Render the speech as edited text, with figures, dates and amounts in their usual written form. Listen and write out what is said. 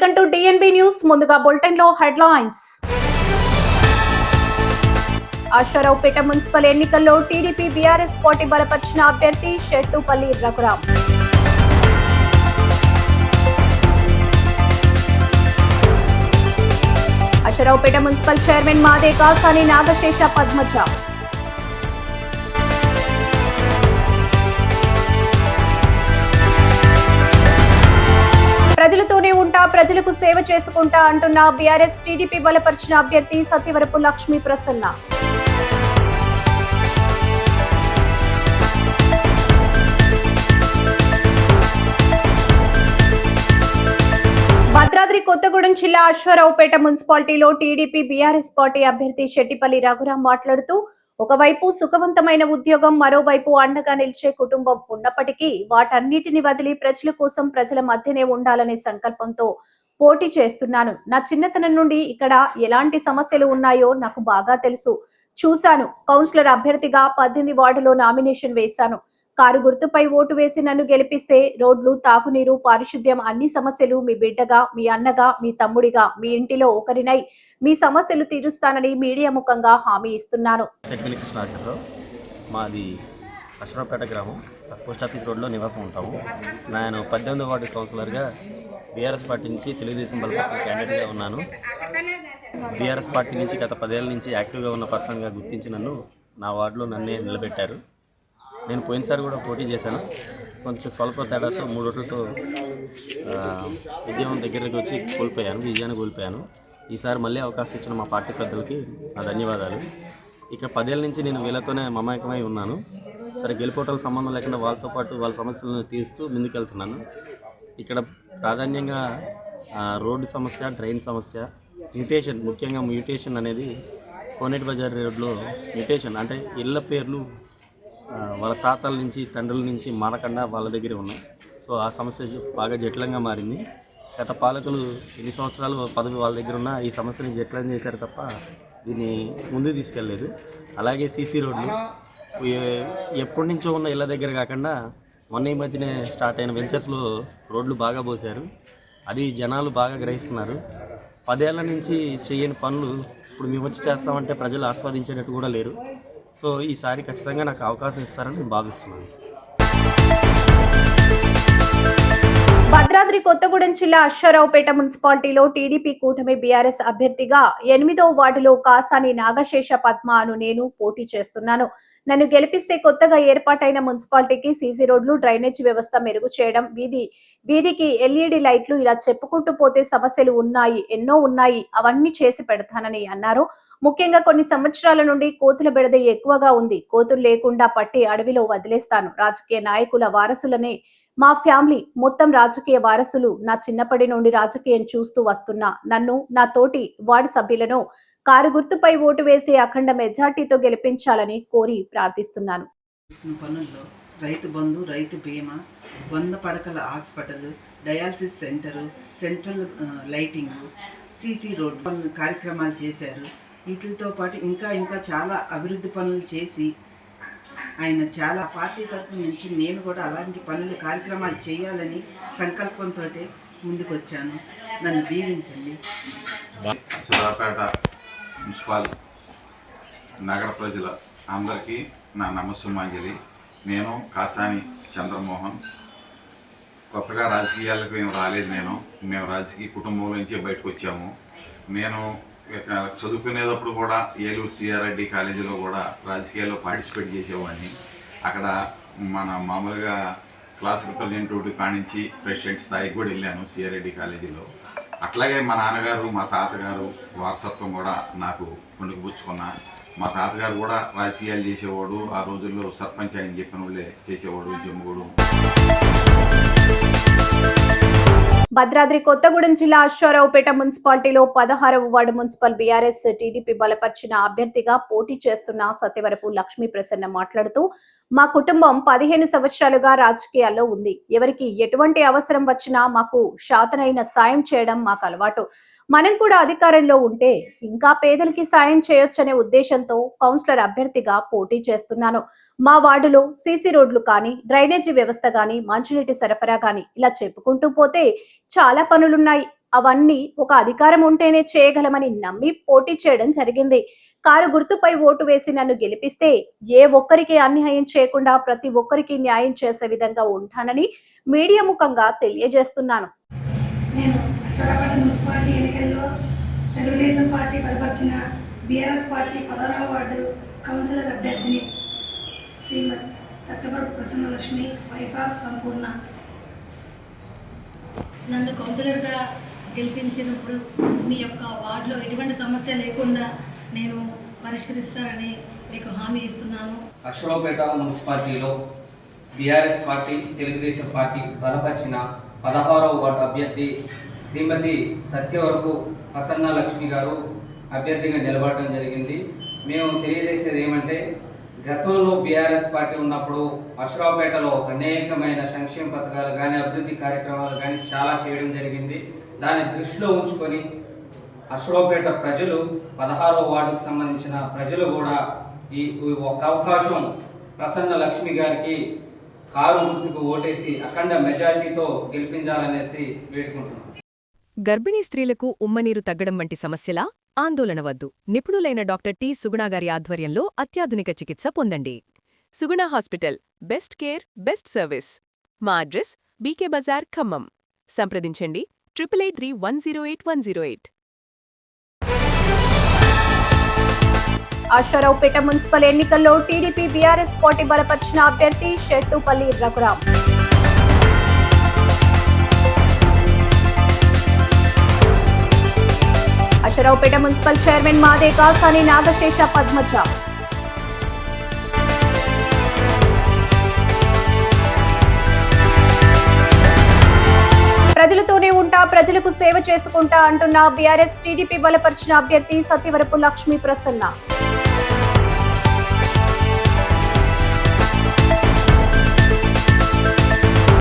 Welcome to DNB news. ముందుగా bulletin లో headlines. Aswaraopeta municipal ఎన్నికల్లో టీడీపీ బీఆర్ఎస్ పార్టీ బలపరిచిన అభ్యర్థి షెట్టుపల్లి రఘురాం. అశ్వారావుపేట మున్సిపల్ చైర్మన్ మాదే కాసాని నాగశేష పద్మజ. ప్రజలతోనే ఉంటా, ప్రజలకు సేవ చేసుకుంటా అంటున్న బీఆర్ఎస్ టీడీపీ బలపరిచిన అభ్యర్థి సత్యవరపు లక్ష్మీ ప్రసన్న. భద్రాద్రి కొత్తగూడెం జిల్లా అశ్వారావుపేట మున్సిపాలిటీలో టీడీపీ బీఆర్ఎస్ పార్టీ అభ్యర్థి షెట్టిపల్లి రఘురాం మాట్లాడుతూ, ఒకవైపు సుఖవంతమైన ఉద్యోగం, మరోవైపు అండగా నిలిచే కుటుంబం ఉన్నప్పటికీ వాటన్నిటిని వదిలి ప్రజల కోసం ప్రజల మధ్యనే ఉండాలనే సంకల్పంతో పోటీ చేస్తున్నాను. నా చిన్నతనం నుండి ఇక్కడ ఎలాంటి సమస్యలు ఉన్నాయో నాకు బాగా తెలుసు, చూశాను. కౌన్సిలర్ అభ్యర్థిగా 18 వార్డులో నామినేషన్ వేశాను. కారు గుర్తుపై ఓటు వేసి నన్ను గెలిపిస్తే రోడ్లు, తాగునీరు, పారిశుద్ధ్యం అన్ని సమస్యలు మీ బిడ్డగా, మీ అన్నగా, మీ తమ్ముడిగా, మీ ఇంటిలో ఒకరినై మీ సమస్యలు తీరుస్తానని మీడియా ముఖంగా హామీ ఇస్తున్నాను. మాది అశ్వారావుపేట గ్రామం, పోస్ట్ ఆఫీస్ రోడ్లో నివాసం ఉంటాము. నేను 18వ వార్డు కౌన్సిలర్గా బీఆర్ఎస్ పార్టీ నుంచి తెలుగుదేశం బలపరిచిన క్యాండిడేట్గా ఉన్నాను. బీఆర్ఎస్ పార్టీ నుంచి గత 10 ఏళ్ళ నుంచి యాక్టివ్గా ఉన్న పర్సన్గా గుర్తించి నన్ను నా వార్డులో నన్నే నిలబెట్టారు. నేను పోయినసారి కూడా పోటీ చేశాను. కొంచెం స్వల్ప తేడాతో 3 ఓట్లతో విజయం దగ్గరికి వచ్చి విజయాన్ని కోల్పోయాను. ఈసారి మళ్ళీ అవకాశం ఇచ్చిన మా పార్టీ పెద్దలకి నా ధన్యవాదాలు. ఇక 10 ఏళ్ళ నుంచి నేను వీళ్ళతోనే మమేకమై ఉన్నాను. సరే, గెలుపోటల సంబంధం లేకుండా వాళ్ళతో పాటు వాళ్ళ సమస్యలను తీరుస్తూ ముందుకెళ్తున్నాను. ఇక్కడ ప్రాధాన్యంగా రోడ్డు సమస్య, డ్రైన్ సమస్య, మ్యూటేషన్, ముఖ్యంగా మ్యూటేషన్ అనేది కోనేటి బజార్ రోడ్లో మ్యూటేషన్ అంటే ఇళ్ళ పేర్లు వాళ్ళ తాతల నుంచి, తండ్రుల నుంచి మారకుండా వాళ్ళ దగ్గరే ఉన్నాయి. సో ఆ సమస్య బాగా జటిలంగా మారింది. గత పాలకులు ఎన్ని సంవత్సరాలు పదవి వాళ్ళ దగ్గర ఉన్నా ఈ సమస్యని జటిలం చేశారు తప్ప దీన్ని ముందుకు తీసుకెళ్ళలేదు. అలాగే సీసీ రోడ్లు ఎప్పటి నుంచో ఉన్న ఇళ్ళ దగ్గర కాకుండా మొన్న ఈ మధ్యనే స్టార్ట్ అయిన వెంచర్స్లో రోడ్లు బాగా పోసారు. అది జనాలు బాగా గ్రహిస్తున్నారు. 10 ఏళ్ల నుంచి చేయని పనులు ఇప్పుడు మేము వచ్చి చేస్తామంటే ప్రజలు ఆస్వాదించేటట్టు కూడా లేరు. సో ఈసారి ఖచ్చితంగా నాకు అవకాశం ఇస్తారని నేను భావిస్తున్నాను. భద్రాద్రి కొత్తగూడెం జిల్లా అశ్వారావుపేట మున్సిపాలిటీలో టీడీపీ కూటమి బీఆర్ఎస్ అభ్యర్థిగా 8వ వార్డులో కాసాని నాగశేష పద్మ అను నేను పోటీ చేస్తున్నాను. నన్ను గెలిపిస్తే కొత్తగా ఏర్పాటైన మున్సిపాలిటీకి సీసీ రోడ్లు, డ్రైనేజ్ వ్యవస్థ మెరుగు చేయడం, వీధికి ఎల్ఈడి లైట్లు, ఇలా చెప్పుకుంటూ పోతే సమస్యలు ఎన్నో ఉన్నాయి. అవన్నీ చేసి పెడతానని అన్నారు. ముఖ్యంగా కొన్ని సంవత్సరాల నుండి కోతుల బెడద ఎక్కువగా ఉంది. కోతులు లేకుండా పట్టి అడవిలో వదిలేస్తాను. రాజకీయ నాయకుల వారసులనే మా ఫ్యామిలీ మొత్తం రాజకీయ వారసులు. నా చిన్నప్పటి నుండి రాజకీయం చూస్తూ వస్తున్నా. నన్ను, నా తోటి వార్డు సభ్యులను కారు గుర్తుపై ఓటు వేసి అఖండ మెజార్టీతో గెలిపించాలని కోరి ప్రార్థిస్తున్నాను. పనుల్లో రైతు బంధు, రైతు బీమా, 100 పడకల hospital, dialysis centre, central lighting, CC road కార్యక్రమాలు చేశారు. వీటితో పాటు ఇంకా చాలా అభివృద్ధి పనులు చేసి ఆయన చాలా పార్టీ తరఫు నుంచి నేను కూడా అలాంటి పనులు, కార్యక్రమాలు చేయాలని సంకల్పంతో ముందుకు వచ్చాను. నన్ను దీవించండి. అశ్వారావుపేట మున్సిపల్ నగర ప్రజల అందరికీ నా నమస్సుమాంజలి. నేను కాసాని చంద్రమోహన్. కొత్తగా రాజకీయాలకు ఏం రాలేదు. మేము రాజకీయ కుటుంబం నుంచే బయటకు వచ్చాము. నేను చదువుకునేటప్పుడు కూడా ఏలూరు సిఆర్ఐడి కాలేజీలో కూడా రాజకీయాల్లో పార్టిసిపేట్ చేసేవాడిని. అక్కడ మన మామూలుగా క్లాస్ రిప్రజెంటేటివ్ కానించి ప్రెసిడెంట్ స్థాయికి కూడా వెళ్ళాను సిఆర్ఐడి కాలేజీలో. అట్లాగే మా నాన్నగారు, మా తాతగారు వారసత్వం కూడా నాకు పుణుకుపుచ్చుకున్నా. మా తాతగారు కూడా రాజకీయాలు చేసేవాడు. ఆ రోజుల్లో సర్పంచ్ ఆయన చెప్పిన వాళ్ళే చేసేవాడు, జమ్ముగూడు. భద్రాద్రి కొత్తగూడెం జిల్లా అశ్వారావుపేట మున్సిపాలిటీలో 16వ వార్డు మున్సిపల్ బీఆర్ఎస్ టీడీపీ బలపరిచిన అభ్యర్థిగా పోటీ చేస్తున్న సత్యవరపు లక్ష్మీ ప్రసన్న మాట్లాడుతూ, మా కుటుంబం 15 సంవత్సరాలుగా రాజకీయాల్లో ఉంది. ఎవరికి ఎటువంటి అవసరం వచ్చినా మాకు శాతనైన సాయం చేయడం మాకు అలవాటు. మనం కూడా అధికారంలో ఉంటే ఇంకా పేదలకి సాయం చేయొచ్చనే ఉద్దేశంతో కౌన్సిలర్ అభ్యర్థిగా పోటీ చేస్తున్నాను. మా వార్డులో సీసీ రోడ్లు కానీ, డ్రైనేజీ వ్యవస్థ కానీ, మంచినీటి సరఫరా కానీ ఇలా చెప్పుకుంటూ పోతే చాలా పనులున్నాయి. అవన్నీ ఒక అధికారం ఉంటేనే చేయగలమని నమ్మి పోటీ చేయడం జరిగింది. కారు గుర్తుపై ఓటు వేసి నన్ను గెలిపిస్తే ఏ ఒక్కరికి అన్యాయం చేయకుండా ప్రతి ఒక్కరికి న్యాయం చేసే విధంగా ఉంటానని మీడియా ముఖంగా తెలియజేస్తున్నాను. నేను అశ్వరాపేట మున్సిపాలిటీ ఎన్నికల్లో తెలుగుదేశం పార్టీ బలపరిచిన బీఆర్ఎస్ పార్టీ 16వ వార్డు కౌన్సిలర్ అభ్యర్థిని శ్రీమతి సత్యవరపు ప్రసన్నలక్ష్మి, వైఫ్ ఆఫ్ సంపూర్ణ. నన్ను కౌన్సిలర్గా గెలిపించినప్పుడు మీ యొక్క వార్డులో ఎటువంటి సమస్య లేకుండా నేను పరిష్కరిస్తానని మీకు హామీ ఇస్తున్నాను. అశ్వరాపేట మున్సిపాలిటీలో బీఆర్ఎస్ పార్టీ తెలుగుదేశం పార్టీ బలపరిచిన 16వ వార్డు అభ్యర్థి శ్రీమతి సత్యవరపు ప్రసన్న లక్ష్మి గారు అభ్యర్థిగా నిలబడడం జరిగింది. మేము తెలియజేసేది ఏమంటే, గతంలో బీఆర్ఎస్ పార్టీ ఉన్నప్పుడు అశ్వరాపేటలో అనేకమైన సంక్షేమ పథకాలు కానీ అభివృద్ధి కార్యక్రమాలు కానీ చాలా చేయడం జరిగింది. దాన్ని దృష్టిలో ఉంచుకొని అశ్వరాపేట ప్రజలు 16వ వార్డుకు సంబంధించిన ప్రజలు కూడా ఈ ఒక అవకాశం ప్రసన్న లక్ష్మి గారికి కారు గుర్తుకు ఓటేసి అఖండ మెజారిటీతో గెలిపించాలనేసి వేడుకుంటున్నాం. గర్భిణీ స్త్రీలకు ఉమ్మనీరు తగ్గడం వంటి సమస్యలా? ఆందోళన వద్దు. నిపుణులైన డాక్టర్ టి. సుగుణ గారి ఆధ్వర్యంలో అత్యాధునిక చికిత్స పొందండి. Suguna hospital, best care, best service. మా అడ్రస్ బీకే బజార్, ఖమ్మం. సంప్రదించండి 883108 అశ్వరావుపేట మున్సిపల్ ఎన్నికల్లో టీడీపీ బీఆర్ఎస్ పార్టీ బలపరిచిన అభ్యర్థి షెట్టుపల్లి రఘురాం. అశ్వరావుపేట మున్సిపల్ చైర్మన్ మాదే కాసాని నాగశేష పద్మజ. ప్రజలతోనే ఉంటా, ప్రజలకు సేవ చేసుకుంటా అంటున్న బీఆర్ఎస్ టీడీపీ బలపరిచిన అభ్యర్థి సత్యవరపు లక్ష్మీ ప్రసన్న.